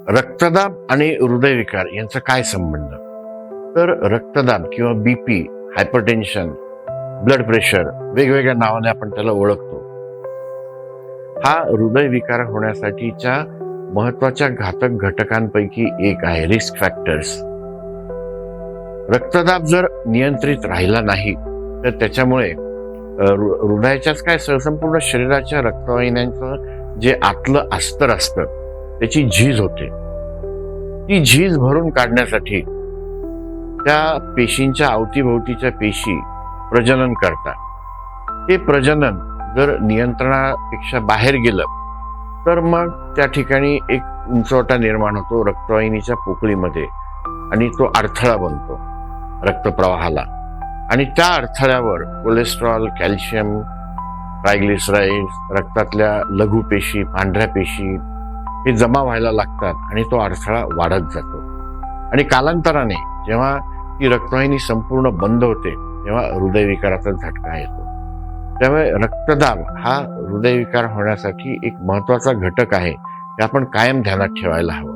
रक्तदाब आणि हृदयविकार यांचा काय संबंध? तर रक्तदाब किंवा बीपी, हायपरटेन्शन, ब्लड प्रेशर वेगवेगळ्या नावाने आपण त्याला ओळखतो. हा हृदयविकार होण्यासाठीच्या महत्वाच्या घातक घटकांपैकी एक आहे. Risk factors. रक्तदाब जर नियंत्रित राहिला नाही तर त्याच्यामुळे हृदयाच्याच काय संपूर्ण शरीराच्या रक्तवाहिन्यांचं जे आतलं अस्तर असतं त्याची झीज होते. ती झीज भरून काढण्यासाठी त्या पेशींच्या अवतीभोवतीच्या पेशी प्रजनन करतात. ते प्रजनन जर नियंत्रणापेक्षा बाहेर गेलं तर मग त्या ठिकाणी एक उंचवटा निर्माण होतो रक्तवाहिनीच्या पोकळीमध्ये आणि तो अडथळा बनतो रक्तप्रवाहाला. आणि त्या अडथळ्यावर कोलेस्ट्रॉल, कॅल्शियम, ट्रायग्लिसराइड्स, रक्तातल्या लघुपेशी, पांढऱ्या पेशी हे जमा व्हायला लागतात आणि तो अडथळा वाढत जातो. आणि कालांतराने जेव्हा ती रक्तवाहिनी संपूर्ण बंद होते तेव्हा हृदयविकाराचा झटका येतो. त्यामुळे रक्तदाब हा हृदयविकार होण्यासाठी एक महत्वाचा घटक आहे, ते आपण कायम ध्यानात ठेवायला हवं.